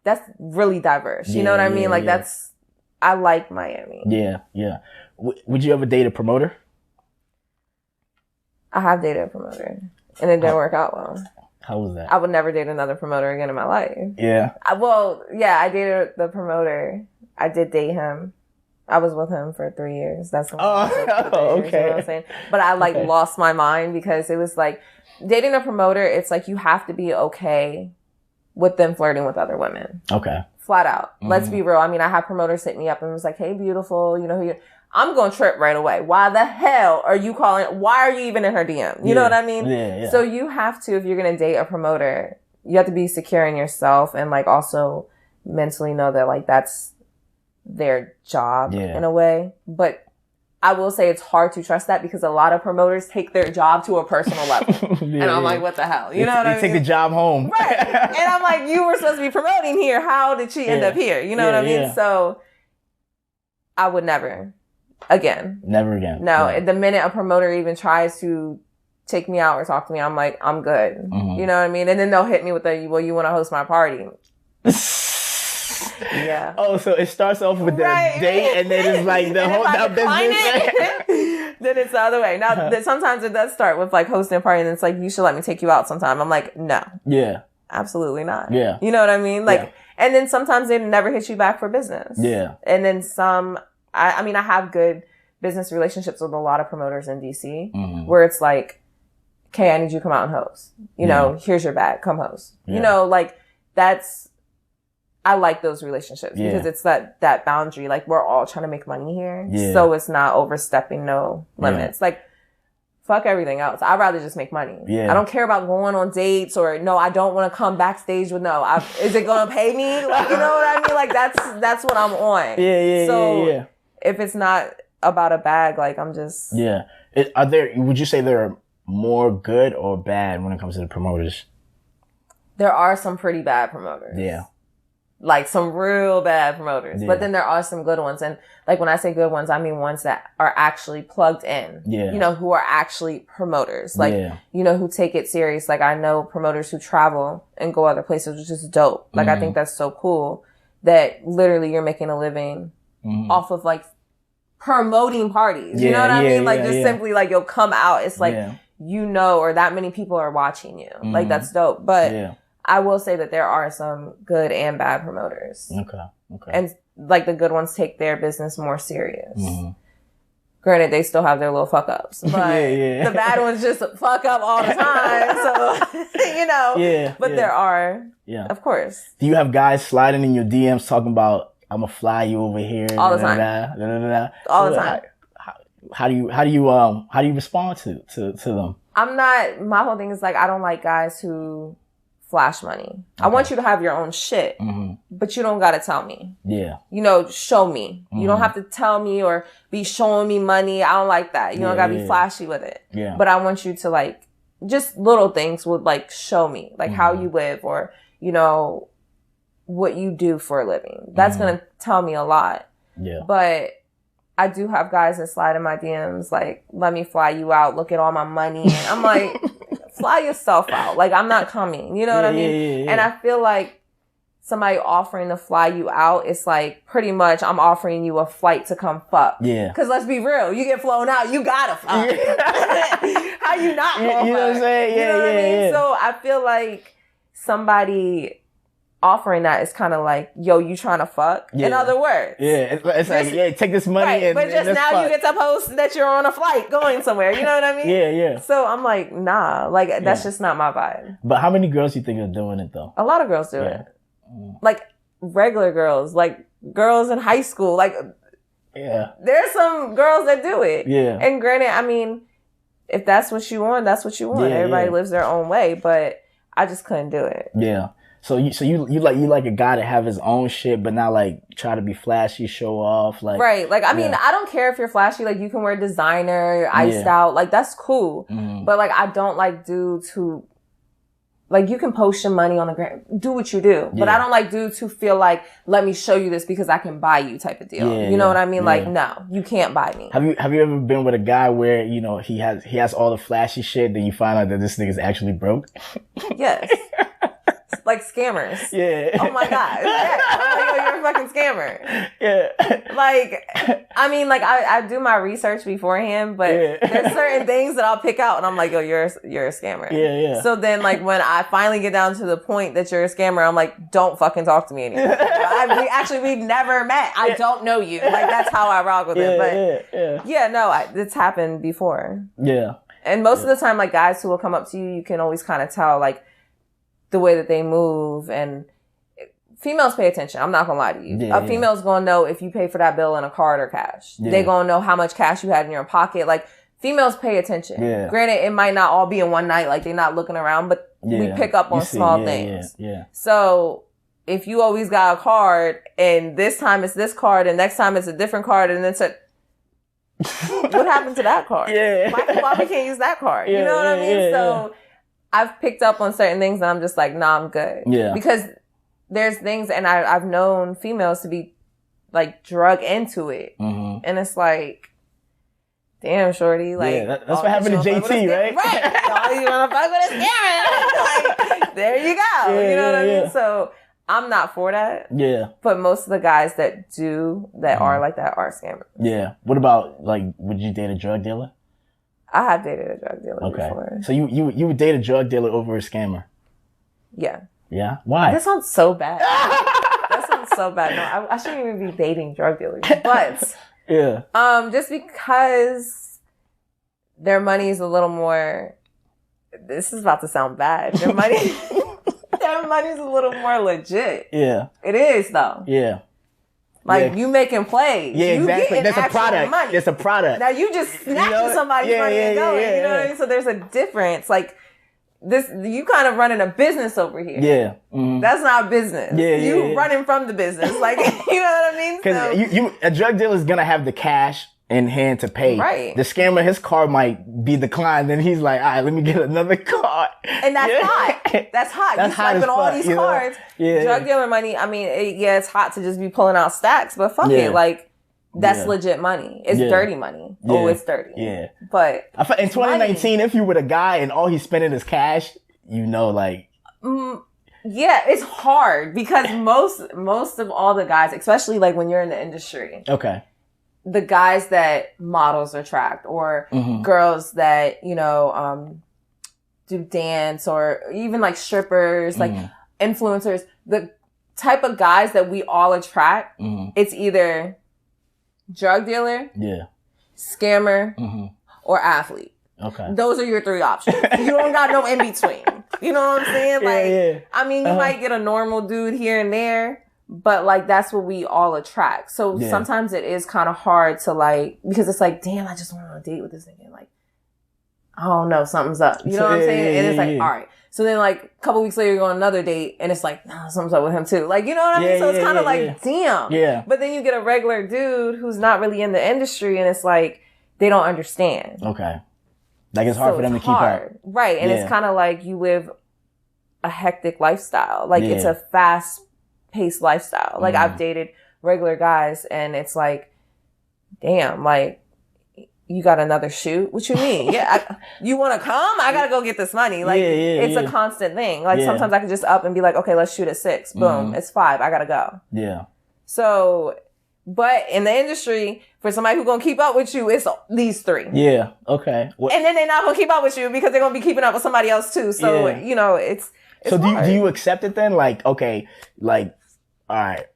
that's really diverse. You know what I mean? Like I like Miami. Yeah. Yeah. Would you ever date a promoter? I have dated a promoter. And it didn't work out well. How was that? I would never date another promoter again in my life. Yeah. I dated the promoter. I did date him. I was with him for 3 years. That's okay. You know what I'm saying? But I lost my mind because it was like dating a promoter. It's like you have to be okay with them flirting with other women. Okay. Flat out. Let's be real. I mean, I had promoters hit me up and was like, "Hey, beautiful, you know who you." I'm going to trip right away. Why the hell are you calling? Why are you even in her DM? You know what I mean? Yeah. So you have to, if you're going to date a promoter, you have to be secure in yourself and like also mentally know that like that's their job in a way. But I will say it's hard to trust that because a lot of promoters take their job to a personal level. And I'm like, what the hell? You know what I mean? They take the job home. Right. And I'm like, you were supposed to be promoting here. How did she end up here? You know what I mean? Yeah. So I would never. Again. Never again. No, the minute a promoter even tries to take me out or talk to me, I'm like, I'm good. You know what I mean? And then they'll hit me with well, you want to host my party. Yeah. Oh, so it starts off with the date and then it's like the whole business. Then it's the other way. Now, sometimes it does start with like hosting a party and it's like, you should let me take you out sometime. I'm like, no. Yeah. Absolutely not. Yeah. You know what I mean? Like, and then sometimes they never hit you back for business. Yeah. And then some, I mean, I have good business relationships with a lot of promoters in DC where it's like, okay, I need you to come out and host. You know, here's your bag, come host. You know, like I like those relationships because it's that boundary. Like we're all trying to make money here. So it's not overstepping no limits. Like fuck everything else. I'd rather just make money. Yeah. I don't care about going on dates or no, I don't want to come backstage with is it going to pay me? Like, you know what I mean? Like that's what I'm on. So if it's not about a bag, like I'm just. Yeah. Would you say there are more good or bad when it comes to the promoters? There are some pretty bad promoters. Yeah. Like some real bad promoters. Yeah. But then there are some good ones. And like when I say good ones, I mean ones that are actually plugged in. Yeah. You know, who are actually promoters. Like, you know, who take it serious. Like I know promoters who travel and go other places, which is dope. Like I think that's so cool that literally you're making a living off of like promoting parties. You know what I mean? Like just simply like you'll come out. It's like, you know, or that many people are watching you. Like that's dope. But I will say that there are some good and bad promoters. Okay. And like the good ones take their business more serious. Granted, they still have their little fuck ups, but the bad ones just fuck up all the time. So, you know, but there are, of course. Do you have guys sliding in your DMs talking about, I'm gonna fly you over here? All the time. All the time. How do you respond to them? My whole thing is like, I don't like guys who flash money. Okay. I want you to have your own shit, but you don't got to tell me. Yeah. You know, show me. You don't have to tell me or be showing me money. I don't like that. You don't got to be flashy with it. Yeah. But I want you to like, just little things would like show me like how you live or, you know, what you do for a living. That's going to tell me a lot. Yeah. But I do have guys that slide in my DMs like, let me fly you out. Look at all my money. And I'm like, fly yourself out. Like, I'm not coming. You know what I mean? Yeah. And I feel like somebody offering to fly you out, it's like pretty much I'm offering you a flight to come fuck. Yeah. Because let's be real. You get flown out, you gotta fuck. Yeah. How you not gonna fuck? You know what I'm saying? Yeah, you know what I mean? Yeah. So I feel like somebody offering that is kind of like, yo, you trying to fuck? Yeah. In other words. Yeah. It's like, take this money right, but just now fuck. You get to post that you're on a flight going somewhere. You know what I mean? Yeah. So I'm like, nah, like that's just not my vibe. But how many girls do you think are doing it though? A lot of girls do it. Like regular girls, like girls in high school. Like, there's some girls that do it. Yeah. And granted, I mean, if that's what you want, that's what you want. Everybody lives their own way, but I just couldn't do it. Yeah. So you like a guy to have his own shit, but not like try to be flashy, show off, like right. Like I mean, I don't care if you're flashy. Like you can wear designer, you're iced out, like that's cool. But like I don't like dudes who like you can post your money on the gram, do what you do. But I don't like dudes who feel like let me show you this because I can buy you type of deal. You know what I mean? Like no, you can't buy me. Have you ever been with a guy where you know he has all the flashy shit, then you find out that this nigga's actually broke? Yes. Like scammers. Yeah. Oh my God. Yeah. I'm like, yo, you're a fucking scammer. Yeah. Like, I mean, like I do my research beforehand, but there's certain things that I'll pick out and I'm like, yo, you're a scammer. Yeah. So then like when I finally get down to the point that you're a scammer, I'm like, don't fucking talk to me anymore. We've never met. I don't know you. Like that's how I rock with it. But it's happened before. Yeah. And most of the time, like guys who will come up to you, you can always kind of tell like, the way that they move and females pay attention. I'm not gonna lie to you. A female's gonna know if you pay for that bill in a card or cash. They gonna know how much cash you had in your pocket. Like females pay attention. Granted, it might not all be in one night. Like they're not looking around, but we pick up on small things. So if you always got a card and this time it's this card and next time it's a different card and then what happened to that card? Why we can't use that card? You know what I mean? So I've picked up on certain things and I'm just like, nah, I'm good. Yeah. Because there's things and I've known females to be like drug into it. And it's like, damn, shorty. Like, that's what happened to JT, right? Right. Oh, you want to fuck with a scammer? Like, there you go. You know what I mean? So I'm not for that. Yeah. But most of the guys that do that are like that are scammers. Yeah. What about like, would you date a drug dealer? I have dated a drug dealer before. So you would date a drug dealer over a scammer? Yeah. Yeah? Why? That sounds so bad. That sounds so bad. No, I shouldn't even be dating drug dealers. But just because their money is a little more, this is about to sound bad. Their money's a little more legit. Yeah. It is though. Yeah. Like you making plays. Yeah, you exactly. That's a product. Money. It's a product. Now you just snatching somebody's money and going. You know what I mean? So there's a difference. Like this, you kind of running a business over here. Yeah. Mm-hmm. That's not business. Yeah, you running from the business. Like, you know what I mean? Because a drug dealer is going to have the cash in hand to pay. Right. The scammer, his card might be declined. Then he's like, all right, let me get another card. And that's hot. That's hot. That's you swiping all these cards. Yeah. Drug dealer money. I mean, it's hot to just be pulling out stacks, but fuck it. Like, that's legit money. It's dirty money. Yeah. Oh, it's dirty. Yeah. But in 2019, if you were the guy and all he's spending is cash, like. Yeah, it's hard because most of all the guys, especially like when you're in the industry. Okay. The guys that models attract or girls that, do dance or even like strippers, like influencers, the type of guys that we all attract, it's either drug dealer, scammer, or athlete. Okay. Those are your three options. You don't got no in between. You know what I'm saying? Like, I mean, you might get a normal dude here and there, but like that's what we all attract. So sometimes it is kind of hard to like, because it's like, damn, I just went on a date with this nigga. Like, I don't know, something's up. You know what I'm saying? And it's like, all right. So then like a couple weeks later, you go on another date and it's like, nah, something's up with him too. Like, you know what I mean? So it's kind of like, damn. Yeah. But then you get a regular dude who's not really in the industry and it's like, they don't understand. Okay. Like it's hard for them to keep up. Right. And it's kind of like you live a hectic lifestyle. Like it's a fast paced lifestyle. Like I've dated regular guys and it's like, damn, like you got another shoot? What you mean? You want to come? I got to go get this money. Like it's a constant thing. Like sometimes I could just up and be like, okay, let's shoot at 6. Boom. It's 5. I got to go. Yeah. So, but in the industry, for somebody who's going to keep up with you, it's these 3. Yeah. Okay. And then they're not going to keep up with you because they're going to be keeping up with somebody else too. So, it's so hard. do you accept it then? Like, okay, like, all right,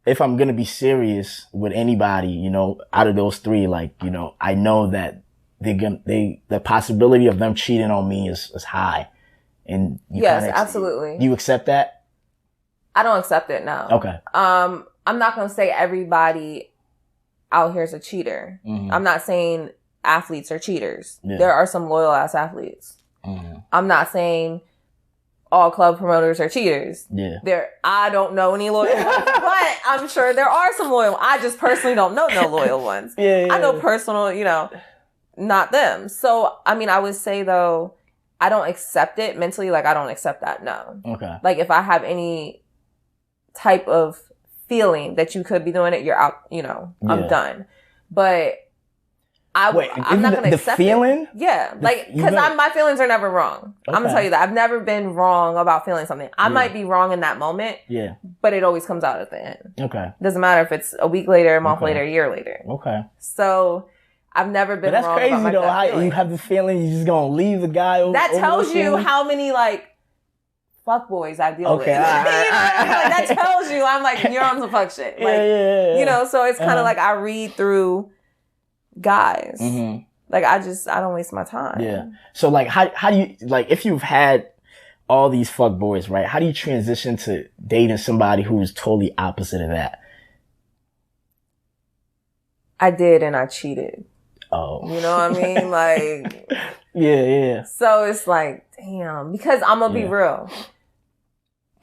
if I'm going to be serious with anybody, out of those 3, like, I know that the possibility of them cheating on me is high. And yes, absolutely. You accept that? I don't accept it. No. Okay. I'm not going to say everybody out here is a cheater. I'm not saying athletes are cheaters. Yeah. There are some loyal ass athletes. I'm not saying all club promoters are cheaters. Yeah. I don't know any loyal ones, but I'm sure there are some loyal. I just personally don't know no loyal ones. I know personal, not them. So, I mean, I would say though, I don't accept it mentally. Like I don't accept that. No. Okay. Like if I have any type of feeling that you could be doing it, you're out, I'm done. But I'm not going to accept feeling? It. Yeah. Like, because my feelings are never wrong. Okay. I'm going to tell you that. I've never been wrong about feeling something. I might be wrong in that moment. Yeah. But it always comes out at the end. Okay. Doesn't matter if it's a week later, a month later, a year later. Okay. So I've never been wrong. But that's crazy though. How you have the feeling you're just going to leave the guy over. That tells you how many fuck boys I deal with. That tells you I'm like, you're on some fuck shit. Like, so it's kind of like I read through guys. Like I don't waste my time. Yeah. So like how do you, like if you've had all these fuck boys, right? How do you transition to dating somebody who's totally opposite of that? I did and I cheated. Oh. You know what I mean? Like Yeah. So it's like, damn, because I'm gonna be real.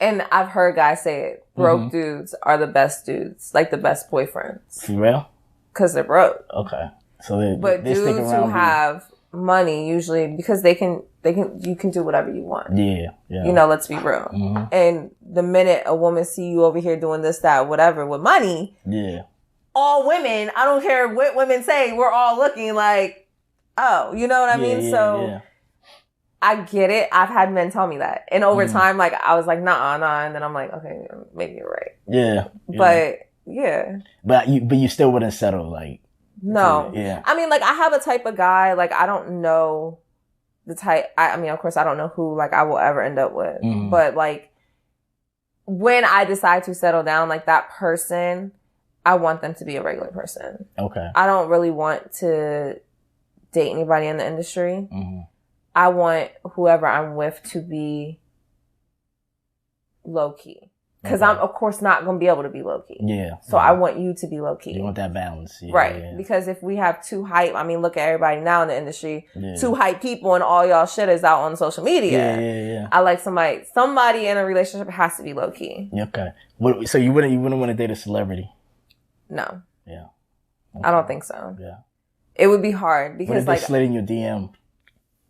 And I've heard guys say it. Broke dudes are the best dudes, like the best boyfriends. For real? Because they're broke. Okay. So but they dudes who have money usually because you can do whatever you want. Yeah. Let's be real. And the minute a woman see you over here doing this, that, whatever with money, all women, I don't care what women say, we're all looking like, oh, you know what I mean? So I get it. I've had men tell me that. And over time, like I was like, nah. And then I'm like, okay, maybe you're right. Yeah. But yeah. But you still wouldn't settle like. No. Yeah. I mean, like I have a type of guy, like I don't know the type. I mean, of course I don't know who like I will ever end up with. But like when I decide to settle down, like that person, I want them to be a regular person. Okay. I don't really want to date anybody in the industry. I want whoever I'm with to be low key. Because I'm, of course, not going to be able to be low-key. Yeah. So I want you to be low-key. You want that balance. Yeah, right. Yeah. Because if we have too hype, I mean, look at everybody now in the industry. Yeah. Too hype people and all y'all shit is out on social media. Yeah. I like somebody in a relationship has to be low-key. Okay. So you wouldn't want to date a celebrity? No. Yeah. Okay. I don't think so. Yeah. It would be hard because what if they slid in your DM?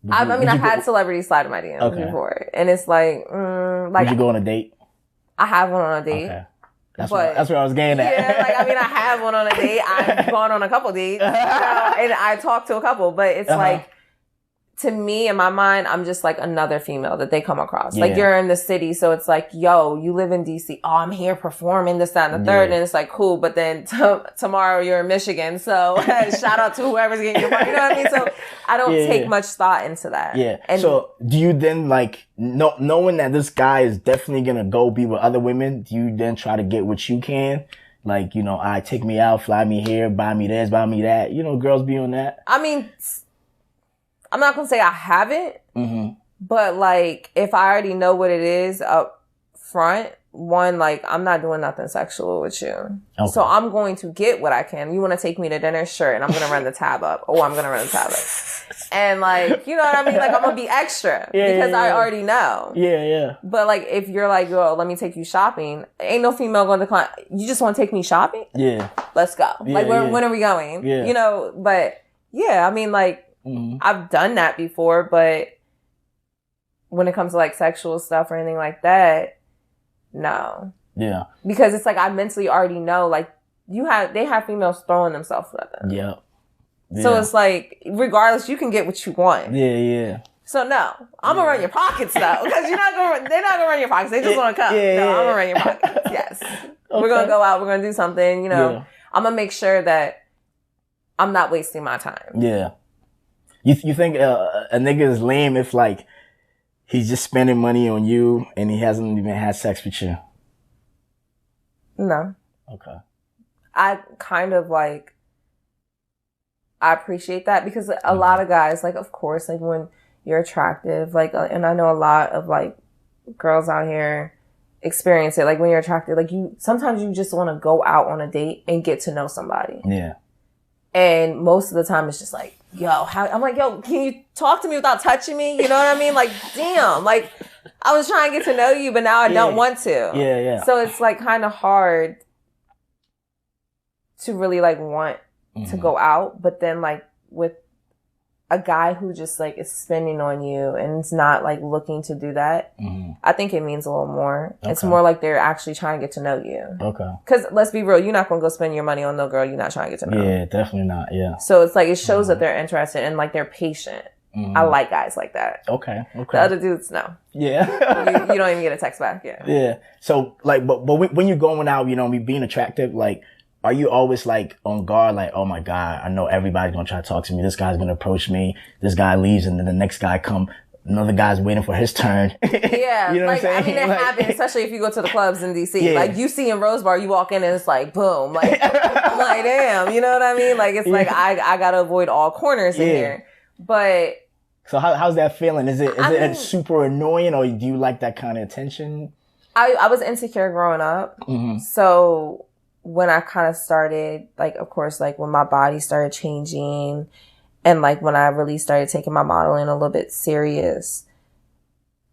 I've had celebrities slide in my DMs before. And it's like, would you go on a date? I have one on a date. Okay. That's where I was getting at. Yeah, like, I mean, I have one on a date. I've gone on a couple dates, and I talked to a couple, but it's like, to me, in my mind, I'm just like another female that they come across. Yeah. Like, you're in the city, so it's like, yo, you live in DC. Oh, I'm here performing this, that, and the third. And it's like, cool. But then tomorrow you're in Michigan. So shout out to whoever's getting your money. You know what I mean? So I don't take much thought into that. Yeah. And so do you then, like, knowing that this guy is definitely going to go be with other women, do you then try to get what you can? Like, you know, take me out, fly me here, buy me this, buy me that. You know, girls be on that. I mean, I'm not going to say I haven't, but like, if I already know what it is up front, one, like, I'm not doing nothing sexual with you. Okay. So I'm going to get what I can. You want to take me to dinner? Sure. And I'm going to run the tab up. Oh, I'm going to run the tab up. And like, you know what I mean? Like, I'm going to be extra because I already know. Yeah. But like, if you're like, yo, let me take you shopping, ain't no female going to decline. You just want to take me shopping? Yeah. Let's go. Yeah, like, when are we going? Yeah. You know, but yeah, I mean, like, I've done that before, but when it comes to like sexual stuff or anything like that, no. Yeah. Because it's like I mentally already know, like, they have females throwing themselves at them. Yeah. So it's like, regardless, you can get what you want. Yeah. So no, I'm gonna run your pockets though, because they're not gonna run your pockets. They just want to come. No, I'm gonna run your pockets. Yes. Okay. We're gonna go out. We're gonna do something. You know, I'm gonna make sure that I'm not wasting my time. Yeah. You think a nigga is lame if, like, he's just spending money on you and he hasn't even had sex with you? No. Okay. I kind of like, I appreciate that because a lot of guys, like, of course, like, when you're attractive, like, and I know a lot of like girls out here experience it. Like, when you're attractive, like, sometimes you just want to go out on a date and get to know somebody. Yeah. And most of the time it's just like, I'm like, yo, can you talk to me without touching me? You know what I mean? Like, damn, like, I was trying to get to know you, but now I don't want to. Yeah. So it's like kind of hard to really like want to go out. But then like with a guy who just like is spending on you and it's not like looking to do that, I think it means a little more. Okay. It's more like they're actually trying to get to know you. Okay. Because let's be real, you're not going to go spend your money on no girl you're not trying to get to know. Yeah, definitely not. Yeah. So it's like, it shows that they're interested and like they're patient. I like guys like that. Okay. The other dudes, no. Yeah. you don't even get a text back. Yeah. Yeah. So like, but when you're going out, you know, being attractive, like, are you always like on guard? Like, oh my God, I know everybody's going to try to talk to me. This guy's going to approach me. This guy leaves and then the next guy come. Another guy's waiting for his turn. Yeah. You know like, what I'm saying? I mean, it happens, especially if you go to the clubs in DC. Yeah. Like, you see in Rose Bar, you walk in and it's like, boom. Like, I'm like, damn. You know what I mean? Like, it's like, I got to avoid all corners in here. But. So how's that feeling? Is it super annoying or do you like that kind of attention? I was insecure growing up. So when I kind of started, like, of course, like when my body started changing and like when I really started taking my modeling a little bit serious,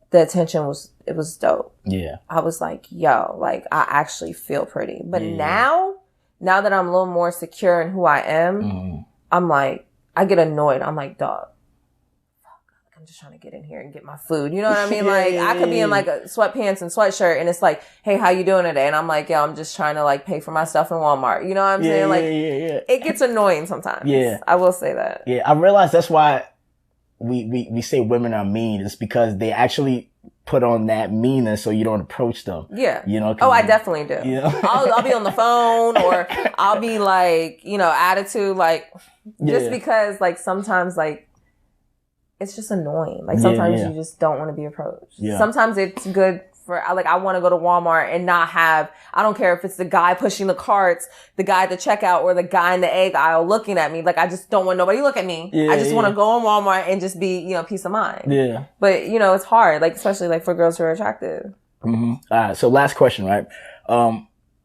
the attention was dope. Yeah. I was like, yo, like I actually feel pretty. But now that I'm a little more secure in who I am, I'm like, I get annoyed. I'm like, dog, I'm just trying to get in here and get my food. You know what I mean? Like, I could be in like a sweatpants and sweatshirt and it's like, hey, how you doing today? And I'm like, yo, I'm just trying to like pay for my stuff in Walmart. You know what I'm saying? Like, it gets annoying sometimes. Yeah. I will say that. Yeah. I realize that's why we say women are mean. It's because they actually put on that meanness so you don't approach them. Yeah. You know? Oh, I definitely do. You know? I'll be on the phone or I'll be like, you know, attitude, like, just because like sometimes like, it's just annoying. Like sometimes you just don't want to be approached. Yeah. Sometimes it's good for, like, I want to go to Walmart and not have, I don't care if it's the guy pushing the carts, the guy at the checkout or the guy in the egg aisle looking at me. Like, I just don't want nobody to look at me. I just want to go in Walmart and just be, you know, peace of mind. Yeah. But, you know, it's hard, like, especially like for girls who are attractive. All right. So last question, right?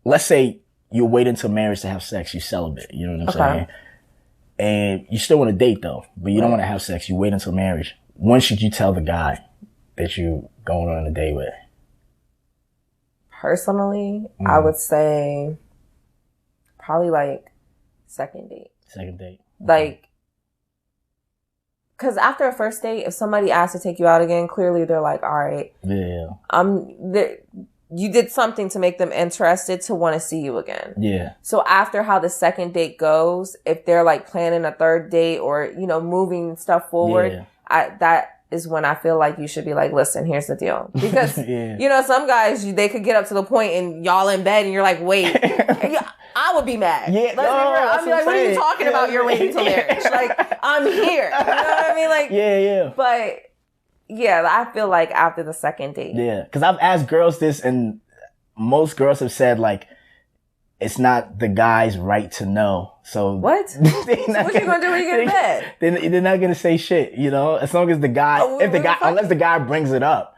Let's say you wait until marriage to have sex. You celibate. You know what I'm saying? And you still want to date though, but you don't want to have sex. You wait until marriage. When should you tell the guy that you going on a date with? Personally, I would say probably like second date. Second date. Like, because after a first date, if somebody asks to take you out again, clearly they're like, all right, you did something to make them interested to want to see you again. Yeah. So after how the second date goes, if they're like planning a third date or, you know, moving stuff forward, that is when I feel like you should be like, listen, here's the deal. Because, you know, some guys, they could get up to the point and y'all in bed and you're like, wait, I would be mad. Yeah, I'd be like, what are you talking about? You're waiting till marriage. Like, I'm here. You know what I mean? Like, But yeah, I feel like after the second date. Yeah, because I've asked girls this and most girls have said like, it's not the guy's right to know. So what? So what you gonna do when you get in bed? They're not gonna say shit, you know. As long as the guy, unless the guy brings it up,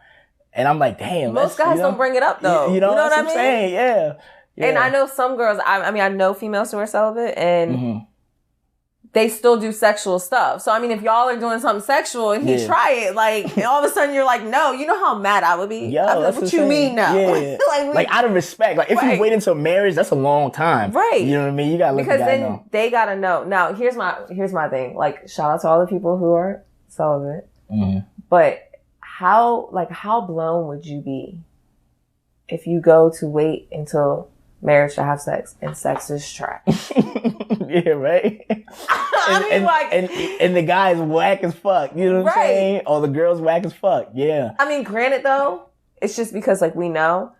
and I'm like, damn. Most guys don't bring it up though. You know what I'm saying? Yeah. And I know some girls. I mean, I know females who are celibate, and they still do sexual stuff. So I mean, if y'all are doing something sexual and he try it, like, and all of a sudden you're like, no, you know how mad I would be. Yo, I'd be like, what you mean now? Yeah. like out of respect, like if you wait until marriage, that's a long time, right? You know what I mean? You gotta let the guy know. They gotta know. Now, here's my thing. Like, shout out to all the people who are celibate. But how blown would you be if you go to wait until marriage to have sex and sex is trash? Yeah, right. And the guy's whack as fuck. You know what I'm saying? Or the girl's whack as fuck. Yeah. I mean, granted though, it's just because like we know,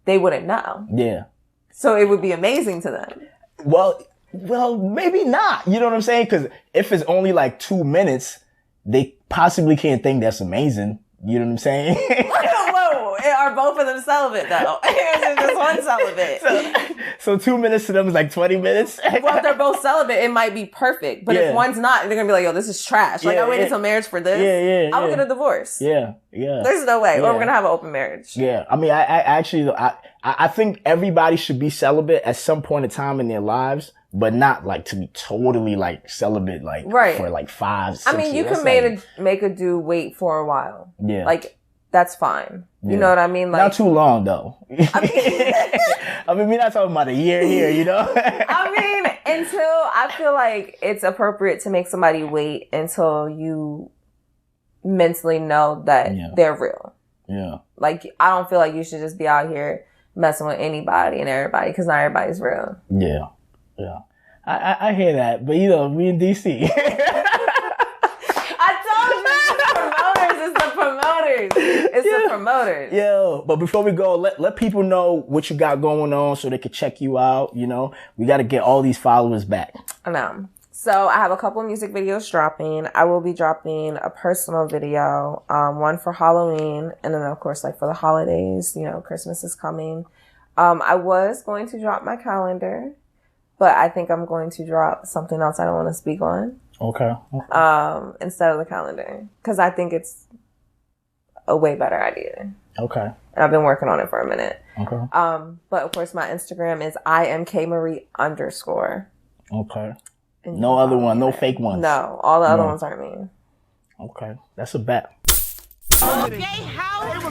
they wouldn't know. Yeah. So it would be amazing to them. Well, maybe not. You know what I'm saying? Because if it's only like 2 minutes, they possibly can't think that's amazing. You know what I'm saying? Whoa, are both of them celibate though? Is just one celibate? So 2 minutes to them is like 20 minutes? Well, if they're both celibate, it might be perfect. But if one's not, they're going to be like, yo, this is trash. Like, I waited until marriage for this. I would get a divorce. Yeah. There's no way. Or we're going to have an open marriage. Yeah. I mean, I think everybody should be celibate at some point in time in their lives. But not like to be totally like celibate, like for like 5, 6 years. I mean, you can make a dude wait for a while. Yeah. Like, that's fine. You know what I mean? Like, not too long though. I mean, we're not talking about a year here, you know? I mean, until I feel like it's appropriate to make somebody wait until you mentally know that they're real. Yeah. Like, I don't feel like you should just be out here messing with anybody and everybody because not everybody's real. Yeah. Yeah. I hear that, but you know, we in DC. It's the promoters. Yeah. But before we go, let people know what you got going on so they can check you out. You know, we got to get all these followers back. I know. So I have a couple of music videos dropping. I will be dropping a personal video, one for Halloween, and then of course, like for the holidays, you know, Christmas is coming. I was going to drop my calendar, but I think I'm going to drop something else I don't want to speak on. Okay. Instead of the calendar, because I think it's a way better idea. Okay. And I've been working on it for a minute. Okay. But of course, my Instagram is IamKMarie_. Okay. And no other one, no fake ones. No, all the other ones aren't me. Okay, that's a bet. Okay, how?